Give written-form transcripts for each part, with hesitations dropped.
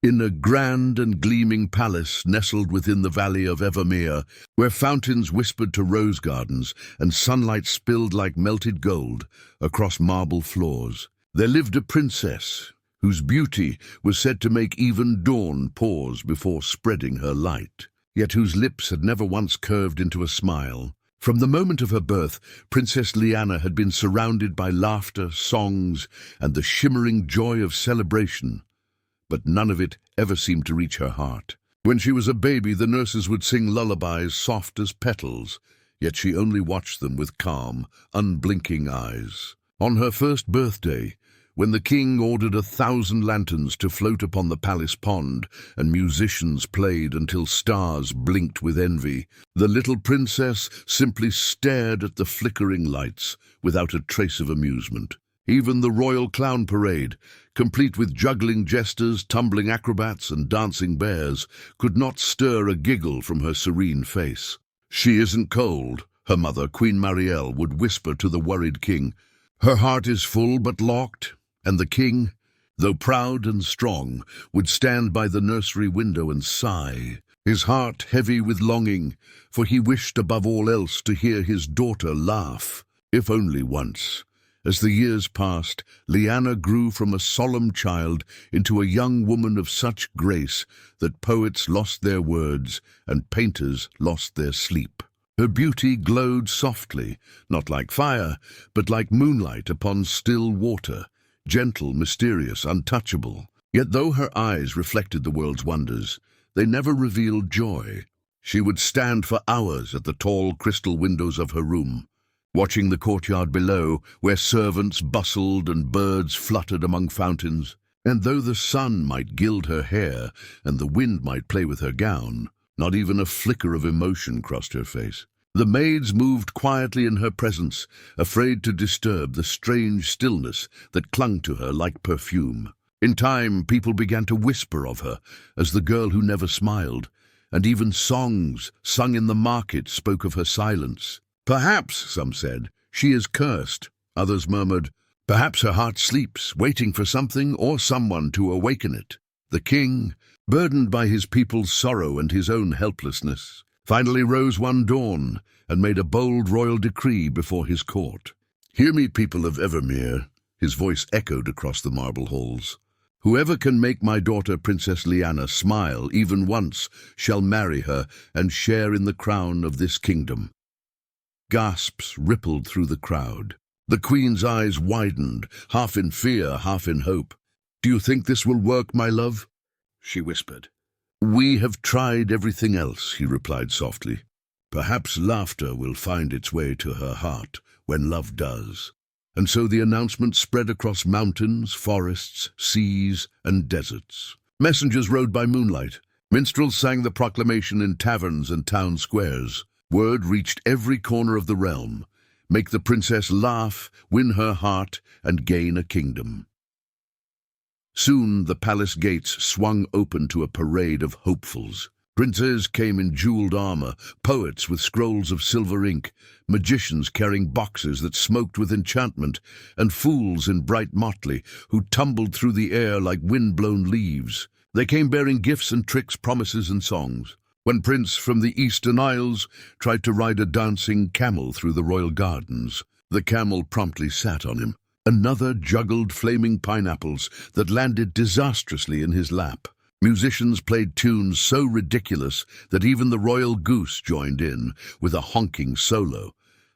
In a grand and gleaming palace nestled within the valley of Evermere, where fountains whispered to rose gardens and sunlight spilled like melted gold across marble floors, there lived a princess whose beauty was said to make even dawn pause before spreading her light, yet whose lips had never once curved into a smile. From the moment of her birth, Princess Liana had been surrounded by laughter, songs, and the shimmering joy of celebration, but none of it ever seemed to reach her heart. When she was a baby, the nurses would sing lullabies soft as petals, yet she only watched them with calm, unblinking eyes. On her first birthday, when the king ordered 1,000 lanterns to float upon the palace pond and musicians played until stars blinked with envy, the little princess simply stared at the flickering lights without a trace of amusement. Even the royal clown parade, complete with juggling jesters, tumbling acrobats, and dancing bears, could not stir a giggle from her serene face. "She isn't cold," her mother, Queen Marielle, would whisper to the worried king. "Her heart is full but locked." And the king, though proud and strong, would stand by the nursery window and sigh, his heart heavy with longing, for he wished above all else to hear his daughter laugh, if only once. As the years passed, Liana grew from a solemn child into a young woman of such grace that poets lost their words and painters lost their sleep. Her beauty glowed softly, not like fire, but like moonlight upon still water, gentle, mysterious, untouchable. Yet though her eyes reflected the world's wonders, they never revealed joy. She would stand for hours at the tall crystal windows of her room, watching the courtyard below, where servants bustled and birds fluttered among fountains. And though the sun might gild her hair and the wind might play with her gown, not even a flicker of emotion crossed her face. The maids moved quietly in her presence, afraid to disturb the strange stillness that clung to her like perfume. In time, people began to whisper of her as the girl who never smiled, and even songs sung in the market spoke of her silence. "Perhaps," some said, "she is cursed." Others murmured, "Perhaps her heart sleeps, waiting for something or someone to awaken it." The king, burdened by his people's sorrow and his own helplessness, finally rose one dawn and made a bold royal decree before his court. "Hear me, people of Evermere," his voice echoed across the marble halls. "Whoever can make my daughter Princess Liana smile even once shall marry her and share in the crown of this kingdom." Gasps rippled through the crowd. The queen's eyes widened, half in fear, half in hope. "Do you think this will work, my love?" she whispered. "We have tried everything else," he replied softly. "Perhaps laughter will find its way to her heart when love does." And so the announcement spread across mountains, forests, seas, and deserts. Messengers rode by moonlight. Minstrels sang the proclamation in taverns and town squares. Word reached every corner of the realm. Make the princess laugh, win her heart, and gain a kingdom. Soon the palace gates swung open to a parade of hopefuls. Princes came in jeweled armor, poets with scrolls of silver ink, magicians carrying boxes that smoked with enchantment, and fools in bright motley who tumbled through the air like wind-blown leaves. They came bearing gifts and tricks, promises and songs. One prince from the Eastern Isles tried to ride a dancing camel through the royal gardens. The camel promptly sat on him. Another juggled flaming pineapples that landed disastrously in his lap. Musicians played tunes so ridiculous that even the royal goose joined in with a honking solo.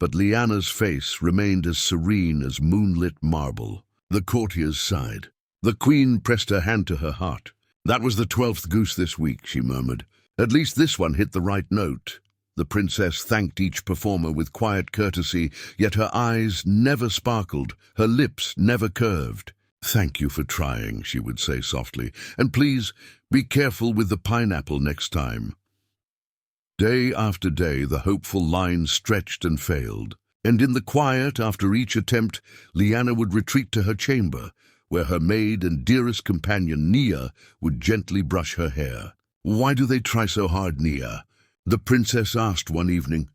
But Liana's face remained as serene as moonlit marble. The courtiers sighed. The queen pressed her hand to her heart. "That was the 12th goose this week," she murmured. "At least this one hit the right note." The princess thanked each performer with quiet courtesy, yet her eyes never sparkled, her lips never curved. "Thank you for trying," she would say softly, "and please be careful with the pineapple next time." Day after day the hopeful line stretched and failed, and in the quiet after each attempt, Liana would retreat to her chamber, where her maid and dearest companion, Nia, would gently brush her hair. "Why do they try so hard, Nia?" the princess asked one evening,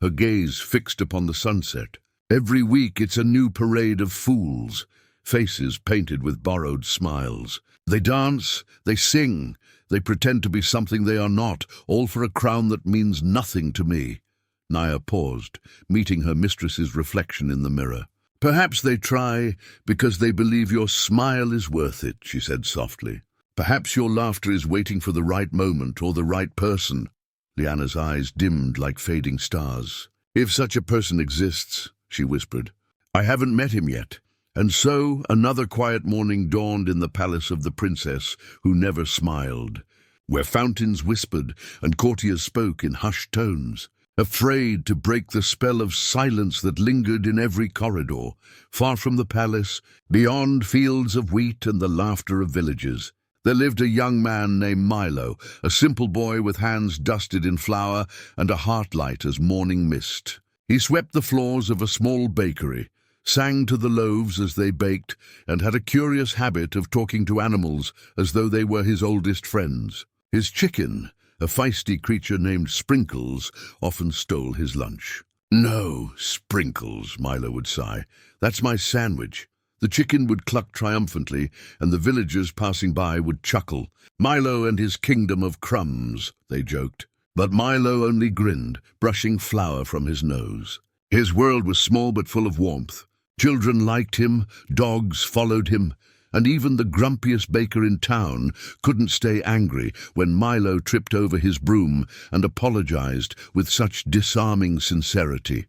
her gaze fixed upon the sunset. "Every week it's a new parade of fools. faces painted with borrowed smiles. They dance, they sing, they pretend to be something they are not, all for a crown that means nothing to me. Naya paused, meeting her mistress's reflection in the mirror. Perhaps they try because they believe your smile is worth it, she said softly. Perhaps your laughter is waiting for the right moment or the right person. Liana's eyes dimmed like fading stars. If such a person exists, she whispered. I haven't met him yet. And so another quiet morning dawned in the palace of the princess who never smiled, where fountains whispered and courtiers spoke in hushed tones, afraid to break the spell of silence that lingered in every corridor, far from the palace, beyond fields of wheat and the laughter of villages. There lived a young man named Milo, a simple boy with hands dusted in flour and a heart light as morning mist. He swept the floors of a small bakery, sang to the loaves as they baked, and had a curious habit of talking to animals as though they were his oldest friends. His chicken, a feisty creature named Sprinkles, often stole his lunch. No, Sprinkles, Milo would sigh. That's my sandwich. The chicken would cluck triumphantly, and the villagers passing by would chuckle. Milo and his kingdom of crumbs, they joked. But Milo only grinned, brushing flour from his nose. His world was small but full of warmth. Children liked him, dogs followed him, and even the grumpiest baker in town couldn't stay angry when Milo tripped over his broom and apologized with such disarming sincerity.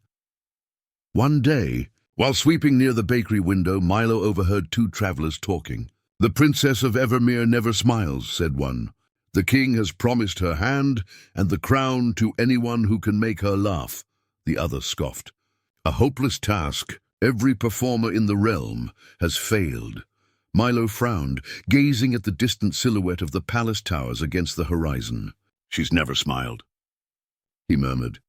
One day, while sweeping near the bakery window, Milo overheard two travelers talking. The Princess of Evermere never smiles, said one. The king has promised her hand and the crown to anyone who can make her laugh, the other scoffed. A hopeless task. Every performer in the realm has failed. Milo frowned, gazing at the distant silhouette of the palace towers against the horizon. She's never smiled, he murmured.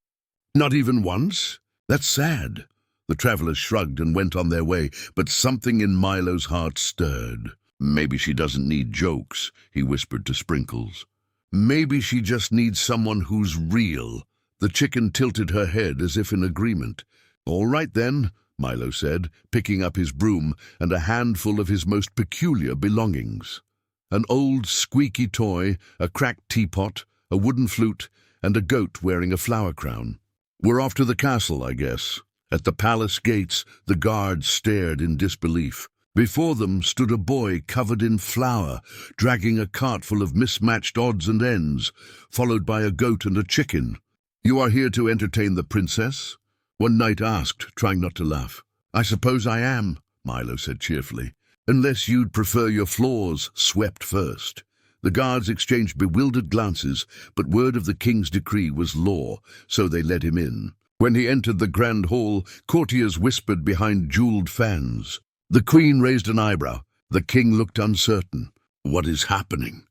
Not even once? That's sad. The travelers shrugged and went on their way, but something in Milo's heart stirred. Maybe she doesn't need jokes, he whispered to Sprinkles. Maybe she just needs someone who's real. The chicken tilted her head as if in agreement. All right then, Milo said, picking up his broom and a handful of his most peculiar belongings. An old squeaky toy, a cracked teapot, a wooden flute, and a goat wearing a flower crown. We're off to the castle, I guess. At the palace gates, the guards stared in disbelief. Before them stood a boy covered in flour, dragging a cart full of mismatched odds and ends, followed by a goat and a chicken. You are here to entertain the princess? One knight asked, trying not to laugh. I suppose I am, Milo said cheerfully, unless you'd prefer your floors swept first. The guards exchanged bewildered glances, but word of the king's decree was law, so they let him in. When he entered the grand hall, courtiers whispered behind jeweled fans. The queen raised an eyebrow. The king looked uncertain. What is happening?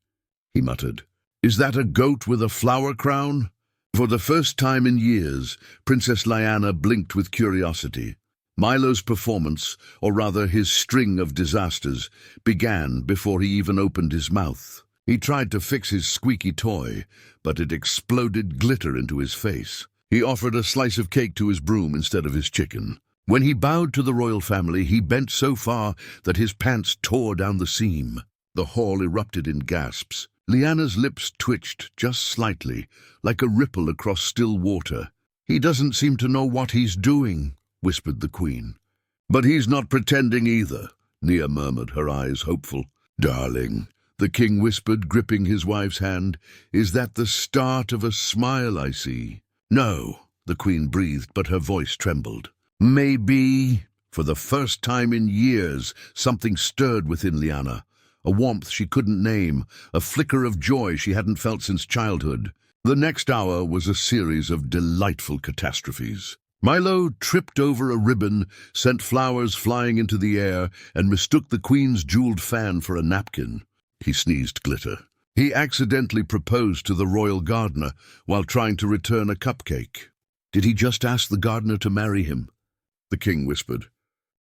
He muttered. Is that a goat with a flower crown? For the first time in years, Princess Liana blinked with curiosity. Milo's performance, or rather his string of disasters, began before he even opened his mouth. He tried to fix his squeaky toy, but it exploded glitter into his face. He offered a slice of cake to his broom instead of his chicken. When he bowed to the royal family, he bent so far that his pants tore down the seam. The hall erupted in gasps. Liana's lips twitched just slightly, like a ripple across still water. He doesn't seem to know what he's doing, whispered the queen. But he's not pretending either, Nia murmured, her eyes hopeful. Darling, the king whispered, gripping his wife's hand, is that the start of a smile I see? No, the queen breathed, but her voice trembled. Maybe. For the first time in years, something stirred within Liana. A warmth she couldn't name, a flicker of joy she hadn't felt since childhood. The next hour was a series of delightful catastrophes. Milo tripped over a ribbon, sent flowers flying into the air, and mistook the queen's jeweled fan for a napkin. He sneezed glitter. He accidentally proposed to the royal gardener while trying to return a cupcake. Did he just ask the gardener to marry him? The king whispered.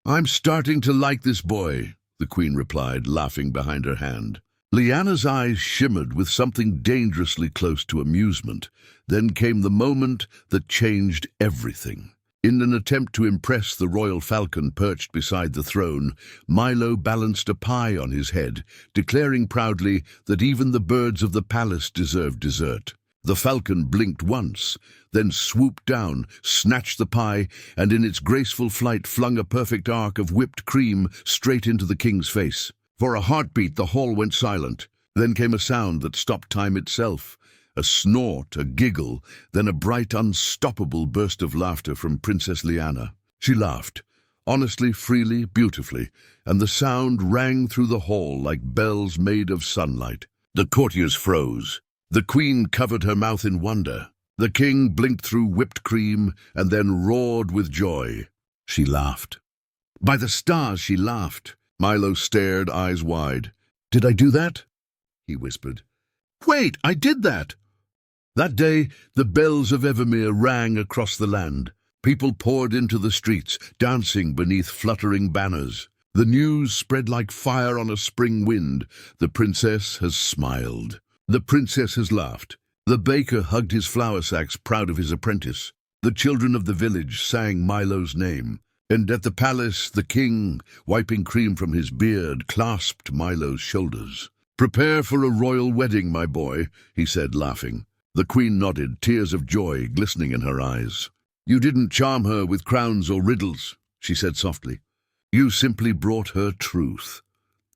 I'm starting to like this boy, the queen replied, laughing behind her hand. Liana's eyes shimmered with something dangerously close to amusement. Then came the moment that changed everything. In an attempt to impress the royal falcon perched beside the throne, Milo balanced a pie on his head, declaring proudly that even the birds of the palace deserved dessert. The falcon blinked once, then swooped down, snatched the pie, and in its graceful flight flung a perfect arc of whipped cream straight into the king's face. For a heartbeat, the hall went silent. Then came a sound that stopped time itself. A snort, a giggle, then a bright, unstoppable burst of laughter from Princess Liana. She laughed, honestly, freely, beautifully, and the sound rang through the hall like bells made of sunlight. The courtiers froze. The queen covered her mouth in wonder. The king blinked through whipped cream and then roared with joy. She laughed. By the stars, she laughed. Milo stared, eyes wide. "Did I do that?" he whispered. "Wait, I did that!" That day, the bells of Evermere rang across the land. People poured into the streets, dancing beneath fluttering banners. The news spread like fire on a spring wind. The princess has smiled. The princess has laughed. The baker hugged his flour sacks, proud of his apprentice. The children of the village sang Milo's name. And at the palace, the king, wiping cream from his beard, clasped Milo's shoulders. "Prepare for a royal wedding, my boy," he said, laughing. The queen nodded, tears of joy glistening in her eyes. "You didn't charm her with crowns or riddles," she said softly. "You simply brought her truth."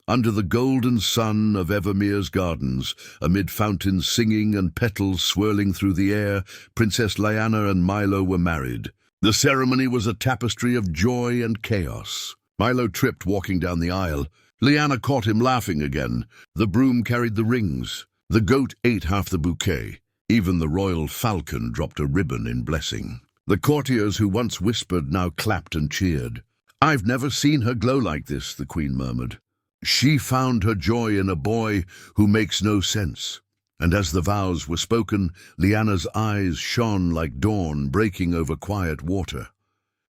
Under the golden sun of Evermere's gardens, amid fountains singing and petals swirling through the air, Princess Liana and Milo were married. The ceremony was a tapestry of joy and chaos. Milo tripped walking down the aisle. Liana caught him laughing again. The broom carried the rings. The goat ate half the bouquet. Even the royal falcon dropped a ribbon in blessing. The courtiers who once whispered now clapped and cheered. "I've never seen her glow like this," the queen murmured. "She found her joy in a boy who makes no sense." And as the vows were spoken, Liana's eyes shone like dawn breaking over quiet water.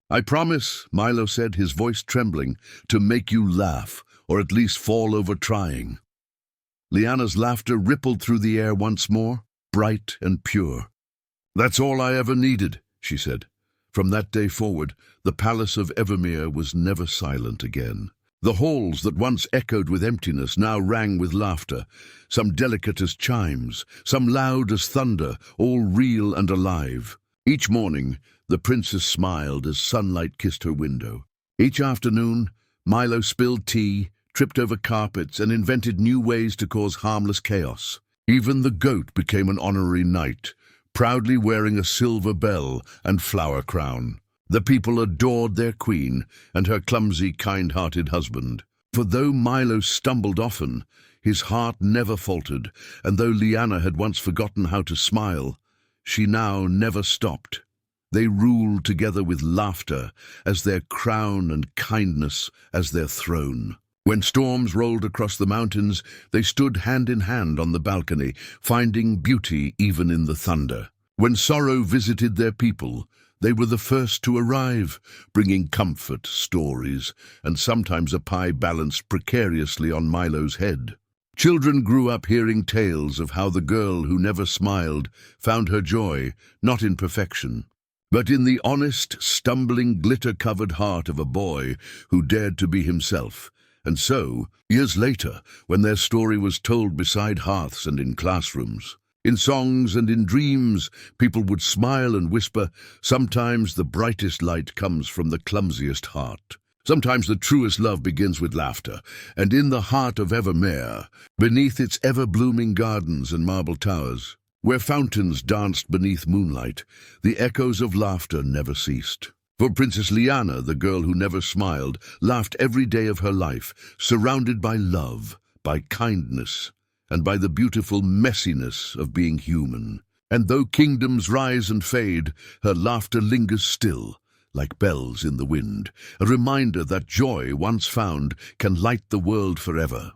"I promise," Milo said, his voice trembling, "to make you laugh, or at least fall over trying." Liana's laughter rippled through the air once more, bright and pure. "That's all I ever needed," she said. From that day forward, the palace of Evermere was never silent again. The halls that once echoed with emptiness now rang with laughter, some delicate as chimes, some loud as thunder, all real and alive. Each morning, the princess smiled as sunlight kissed her window. Each afternoon, Milo spilled tea, tripped over carpets, and invented new ways to cause harmless chaos. Even the goat became an honorary knight, proudly wearing a silver bell and flower crown. The people adored their queen and her clumsy, kind-hearted husband. For though Milo stumbled often, his heart never faltered, and though Liana had once forgotten how to smile, she now never stopped. They ruled together with laughter as their crown and kindness as their throne. When storms rolled across the mountains, they stood hand in hand on the balcony, finding beauty even in the thunder. When sorrow visited their people, they were the first to arrive, bringing comfort, stories, and sometimes a pie balanced precariously on Milo's head. Children grew up hearing tales of how the girl who never smiled found her joy, not in perfection, but in the honest, stumbling, glitter-covered heart of a boy who dared to be himself. And so, years later, when their story was told beside hearths and in classrooms, in songs and in dreams, people would smile and whisper, "Sometimes the brightest light comes from the clumsiest heart. Sometimes the truest love begins with laughter." And in the heart of Evermere, beneath its ever-blooming gardens and marble towers, where fountains danced beneath moonlight, the echoes of laughter never ceased. For Princess Liana, the girl who never smiled, laughed every day of her life, surrounded by love, by kindness, and by the beautiful messiness of being human. And though kingdoms rise and fade, her laughter lingers still, like bells in the wind, a reminder that joy, once found, can light the world forever.